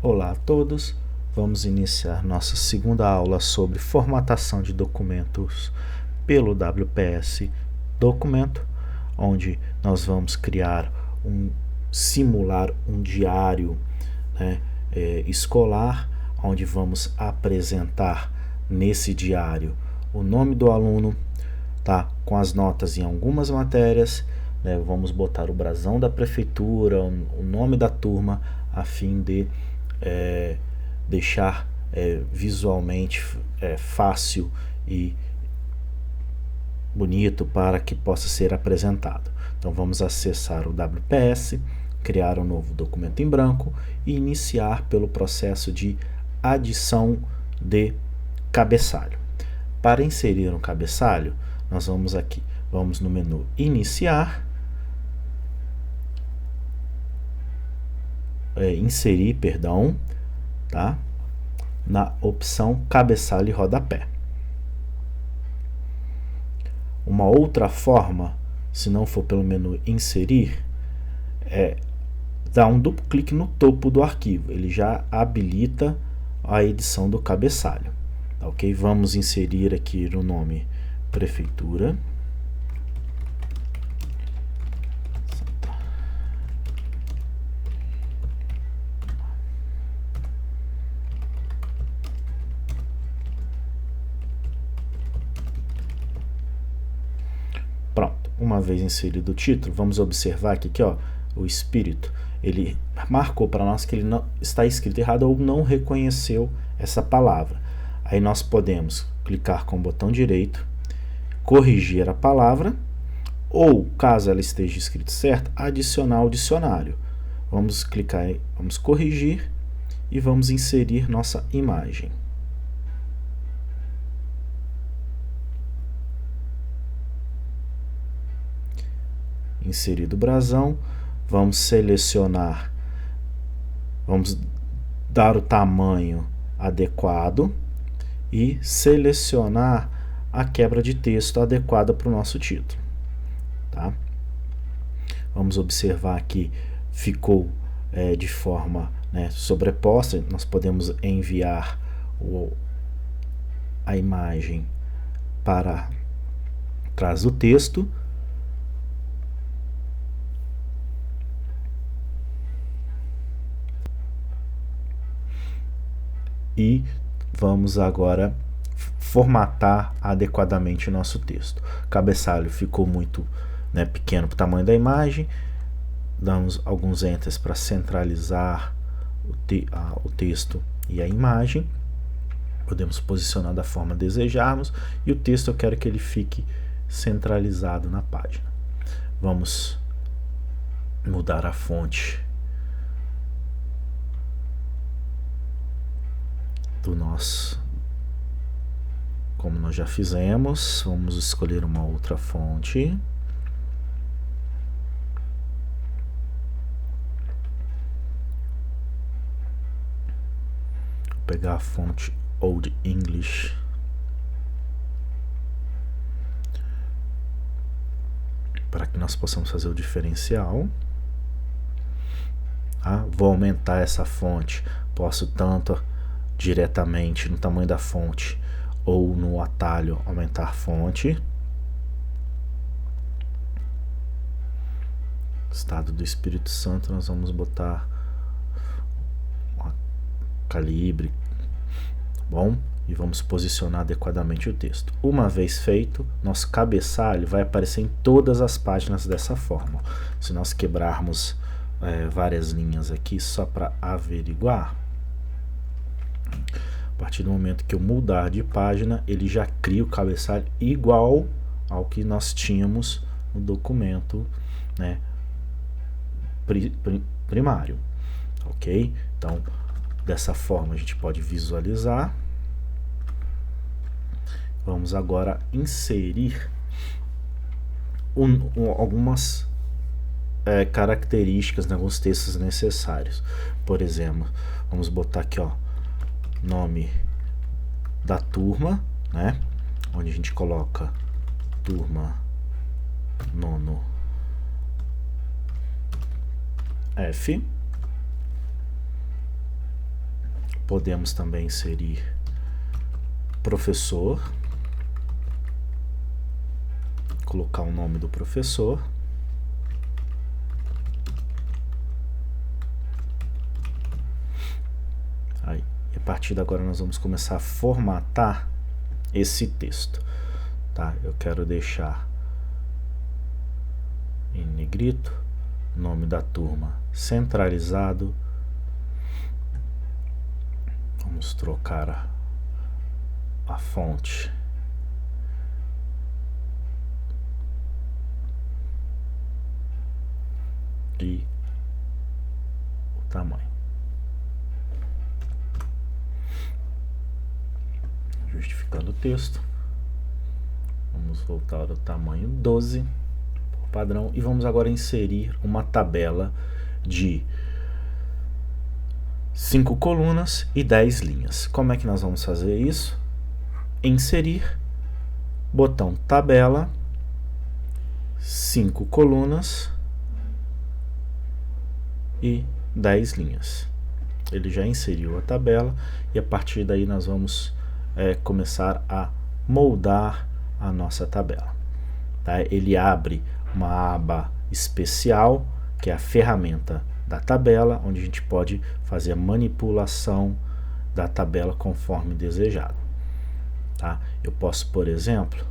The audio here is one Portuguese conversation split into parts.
Olá a todos, vamos iniciar nossa segunda aula sobre formatação de documentos pelo WPS Documento, onde nós vamos simular um diário, né, escolar, onde vamos apresentar nesse diário o nome do aluno, tá, com as notas em algumas matérias, né, vamos botar o brasão da prefeitura, o nome da turma, a fim de deixar visualmente fácil e bonito para que possa ser apresentado. Então vamos acessar o WPS, criar um novo documento em branco e iniciar pelo processo de adição de cabeçalho. Para inserir um cabeçalho, nós vamos no menu Iniciar, Inserir, tá? Na opção Cabeçalho e Rodapé. Uma outra forma, se não for pelo menu Inserir, é dar um duplo clique no topo do arquivo. Ele já habilita a edição do cabeçalho. Tá, ok? Vamos inserir aqui o nome Prefeitura. Pronto, uma vez inserido o título, vamos observar que aqui, ó, o espírito, ele marcou para nós que ele não está escrito errado ou não reconheceu essa palavra. Aí nós podemos clicar com o botão direito, corrigir a palavra, ou, caso ela esteja escrita certa, adicionar ao dicionário. Vamos clicar em, vamos corrigir e vamos inserir nossa imagem. Inserido o brasão, vamos selecionar, vamos dar o tamanho adequado e selecionar a quebra de texto adequada para o nosso título. Tá? Vamos observar que ficou de forma, né, sobreposta. Nós podemos enviar a imagem para trás do texto. E vamos agora formatar adequadamente o nosso texto. O cabeçalho ficou muito, né, pequeno para o tamanho da imagem. Damos alguns enters para centralizar o texto e a imagem. Podemos posicionar da forma desejarmos. E o texto eu quero que ele fique centralizado na página. Vamos mudar a fonte do nosso, como nós já fizemos. Vamos escolher uma outra fonte. Vou pegar a fonte Old English. Para que nós possamos fazer o diferencial. Tá? Vou aumentar essa fonte. Posso tanto diretamente no tamanho da fonte ou no atalho aumentar fonte. Estado do Espírito Santo, nós vamos botar calibre, bom? E vamos posicionar adequadamente o texto. Uma vez feito, nosso cabeçalho vai aparecer em todas as páginas dessa forma. Se nós quebrarmos várias linhas aqui só para averiguar, a partir do momento que eu mudar de página, ele já cria o cabeçalho igual ao que nós tínhamos no documento, né, primário, ok? Então, dessa forma a gente pode visualizar. Vamos agora inserir algumas características, né, alguns textos necessários. Por exemplo, vamos botar aqui, ó, nome da turma, né, onde a gente coloca turma nono F. Podemos também inserir professor, colocar o nome do professor. Aí, a partir de agora nós vamos começar a formatar esse texto, tá? Eu quero deixar em negrito, nome da turma centralizado. Vamos trocar a fonte e o tamanho. Justificando o texto, vamos voltar ao tamanho 12 por padrão e vamos agora inserir uma tabela de 5 colunas e 10 linhas. Como é que nós vamos fazer isso? Inserir, botão tabela, 5 colunas e 10 linhas. Ele já inseriu a tabela e a partir daí nós vamos começar a moldar a nossa tabela. Tá? Ele abre uma aba especial, que é a ferramenta da tabela, onde a gente pode fazer a manipulação da tabela conforme desejado. Tá? Eu posso, por exemplo,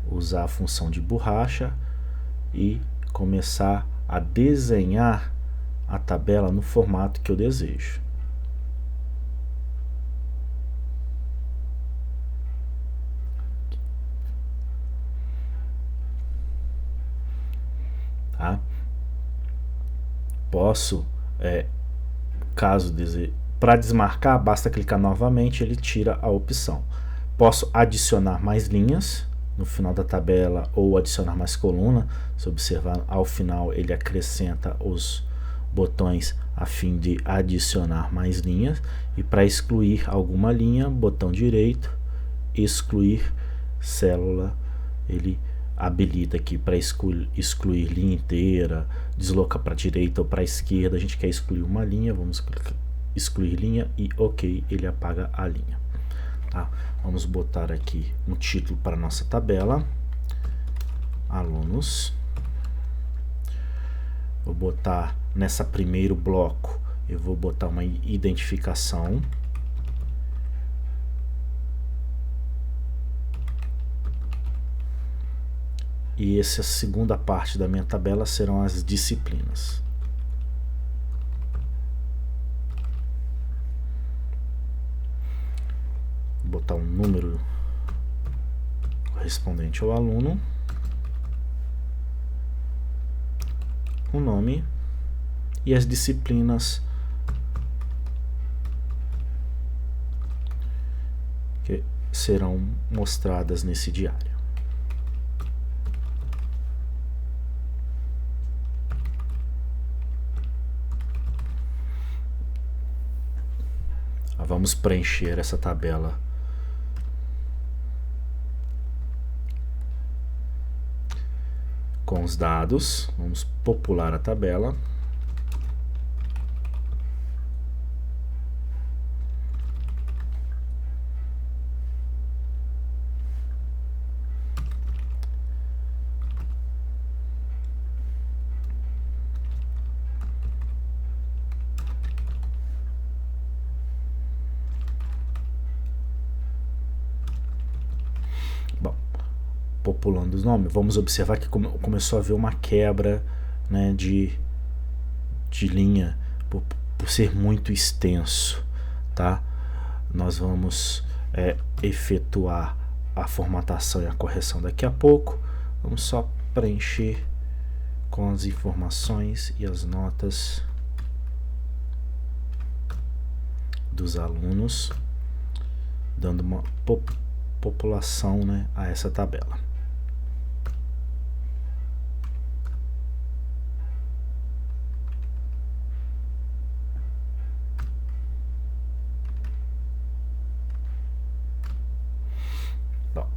usar a função de borracha e começar a desenhar a tabela no formato que eu desejo. Tá? Posso, caso deseje, para desmarcar, basta clicar novamente, ele tira a opção. Posso adicionar mais linhas no final da tabela ou adicionar mais coluna. Se observar, ao final ele acrescenta os botões a fim de adicionar mais linhas. E para excluir alguma linha, botão direito, excluir célula, ele habilita aqui para excluir linha inteira, desloca para a direita ou para a esquerda. A gente quer excluir uma linha, vamos clicar excluir linha e ok, ele apaga a linha. Tá? Vamos botar aqui um título para nossa tabela, alunos. Vou botar nessa primeiro bloco, eu vou botar uma identificação. E essa segunda parte da minha tabela serão as disciplinas. Vou botar um número correspondente ao aluno, o nome e as disciplinas que serão mostradas nesse diário. Vamos preencher essa tabela com os dados. Vamos popular a tabela. Populando os nomes, vamos observar que começou a haver uma quebra, né, de linha por ser muito extenso, tá? Nós vamos efetuar a formatação e a correção daqui a pouco. Vamos só preencher com as informações e as notas dos alunos, dando uma população, né, a essa tabela.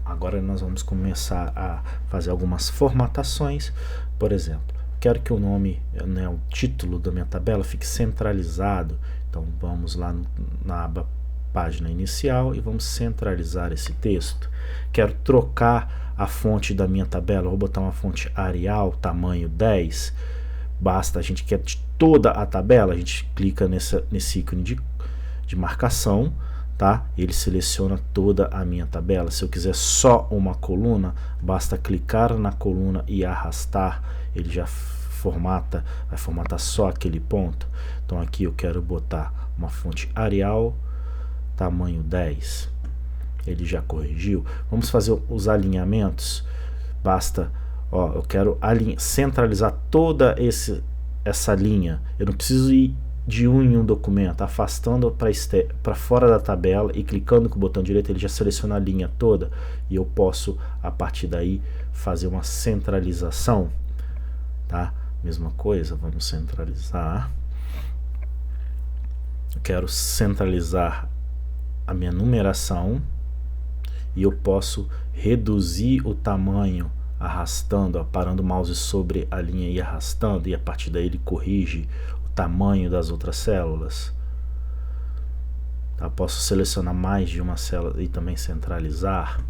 Agora nós vamos começar a fazer algumas formatações. Por exemplo, quero que o nome, né, o título da minha tabela fique centralizado. Então vamos lá na aba página inicial e vamos centralizar esse texto. Quero trocar a fonte da minha tabela, vou botar uma fonte Arial, tamanho 10. Basta, a gente quer toda a tabela, a gente clica nesse ícone de marcação, tá? Ele seleciona toda a minha tabela. Se eu quiser só uma coluna, basta clicar na coluna e arrastar, ele já vai formatar só aquele ponto. Então aqui eu quero botar uma fonte Arial, tamanho 10. Ele já corrigiu. Vamos fazer os alinhamentos. Basta, ó, eu quero centralizar toda essa linha. Eu não preciso ir de um em um documento, afastando para fora da tabela e clicando com o botão direito, ele já seleciona a linha toda e eu posso, a partir daí, fazer uma centralização, tá? Mesma coisa, vamos centralizar. Eu quero centralizar a minha numeração e eu posso reduzir o tamanho arrastando, parando o mouse sobre a linha e arrastando, e a partir daí ele corrige o tamanho das outras células. Tá? Posso selecionar mais de uma célula e também centralizar.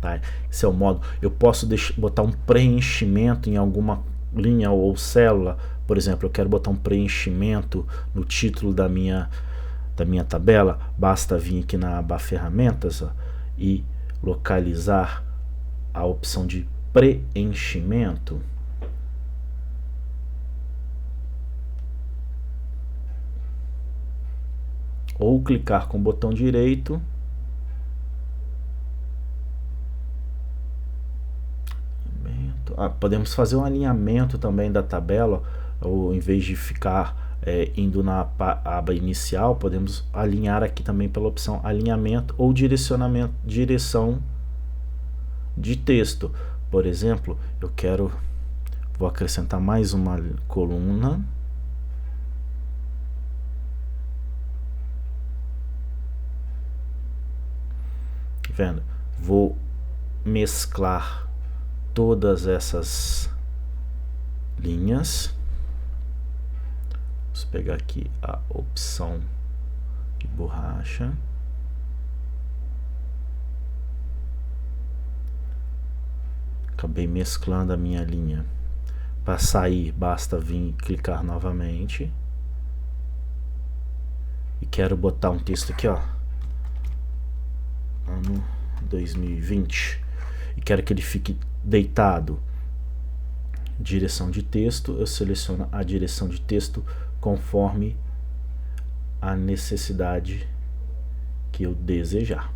Tá? Esse é o modo. Eu posso botar um preenchimento em alguma linha ou célula. Por exemplo, eu quero botar um preenchimento no título da minha tabela. Basta vir aqui na aba ferramentas, ó, e localizar a opção de preenchimento. Ou clicar com o botão direito podemos fazer um alinhamento também da tabela, ou em vez de ficar indo na aba inicial, podemos alinhar aqui também pela opção alinhamento ou direção de texto. Por exemplo, vou acrescentar mais uma coluna. Vendo? Vou mesclar todas essas linhas. Vamos pegar aqui a opção de borracha. Acabei mesclando a minha linha. Para sair, basta vir clicar novamente. E quero botar um texto aqui, ó. Ano 2020. E quero que ele fique deitado. Direção de texto, eu seleciono a direção de texto conforme a necessidade que eu desejar.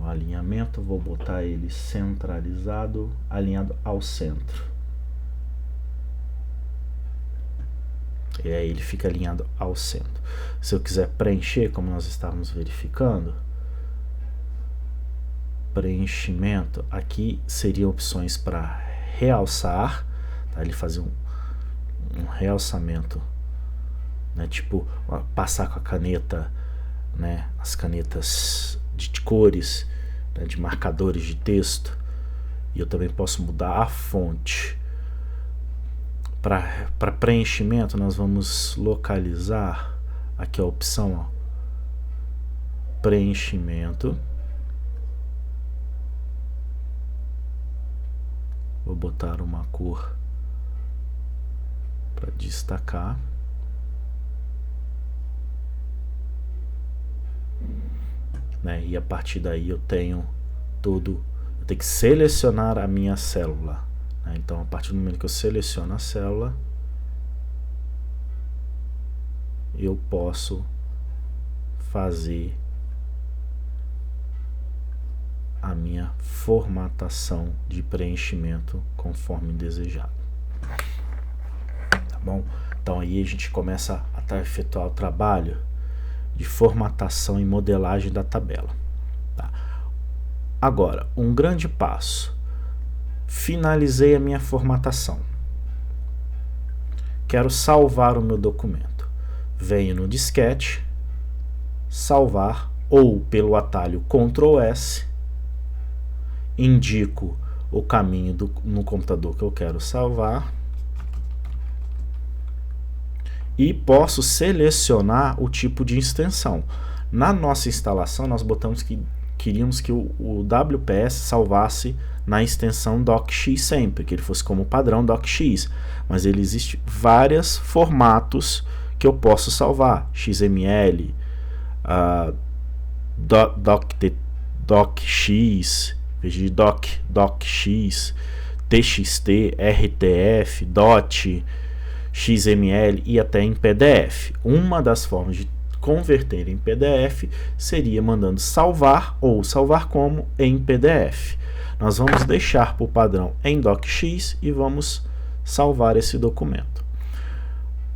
O alinhamento, vou botar ele centralizado, alinhado ao centro. E aí ele fica alinhado ao centro. Se eu quiser preencher, como nós estávamos verificando, preenchimento, aqui seriam opções para realçar, tá? Ele fazer um realçamento, né? Tipo passar com a caneta, né? As canetas de cores, né? De marcadores de texto. E eu também posso mudar a fonte. Para preenchimento, nós vamos localizar aqui a opção, ó, preenchimento. Vou botar uma cor para destacar. Né? E a partir daí eu tenho que selecionar a minha célula. Né? Então, a partir do momento que eu seleciono a célula, eu posso fazer a minha formatação de preenchimento conforme desejado. Tá bom? Então aí a gente começa a efetuar o trabalho de formatação e modelagem da tabela. Tá? Agora, um grande passo. Finalizei a minha formatação. Quero salvar o meu documento. Venho no disquete, salvar, ou pelo atalho Ctrl+S, indico o caminho no computador que eu quero salvar e posso selecionar o tipo de extensão. Na nossa instalação, nós botamos que queríamos que o WPS salvasse na extensão docx sempre, que ele fosse como padrão docx, mas ele existe vários formatos que eu posso salvar: XML, docx, docx, TXT, RTF, DOT, XML e até em PDF. Uma das formas de converter em PDF seria mandando salvar ou salvar como em PDF. Nós vamos deixar por padrão em docx e vamos salvar esse documento.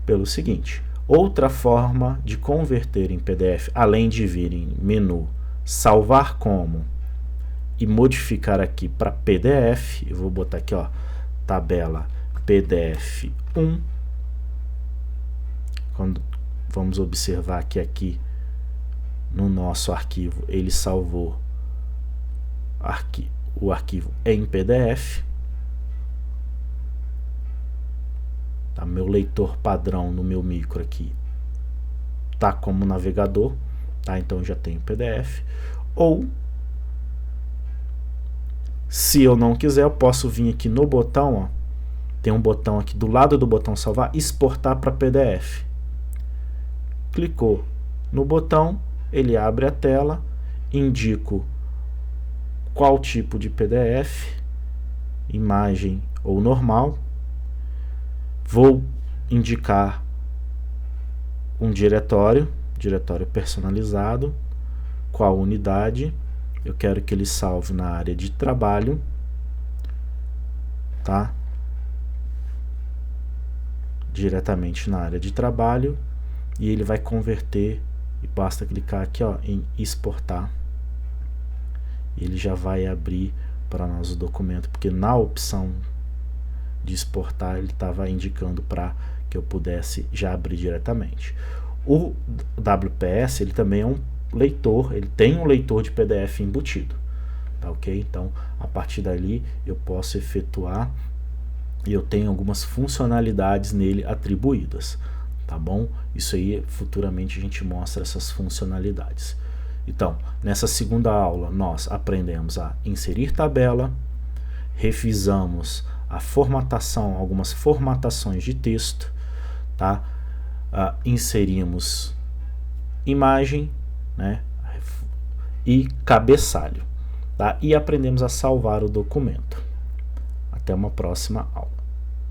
Pelo seguinte, outra forma de converter em PDF, além de vir em menu salvar como e modificar aqui para PDF, eu vou botar aqui, ó, tabela PDF 1. Quando vamos observar que aqui no nosso arquivo ele salvou o arquivo em PDF. Tá? Meu leitor padrão no meu micro aqui tá como navegador, tá? Então já tenho PDF. Ou se eu não quiser, eu posso vir aqui no botão, ó, tem um botão aqui do lado do botão salvar, exportar para PDF. Clicou no botão, ele abre a tela, indico qual tipo de PDF, imagem ou normal. Vou indicar um diretório personalizado, qual unidade. Eu quero que ele salve na área de trabalho, tá? Diretamente na área de trabalho, e ele vai converter, e basta clicar aqui, ó, em exportar. Ele já vai abrir para nós o documento, porque na opção de exportar ele estava indicando para que eu pudesse já abrir diretamente. O WPS ele também é um leitor, ele tem um leitor de PDF embutido, tá ok? Então a partir dali eu posso efetuar e eu tenho algumas funcionalidades nele atribuídas, tá bom? Isso aí futuramente a gente mostra essas funcionalidades. Então nessa segunda aula nós aprendemos a inserir tabela, revisamos a formatação, algumas formatações de texto, tá? Inserimos imagem, né, e cabeçalho, tá? E aprendemos a salvar o documento. Até uma próxima aula.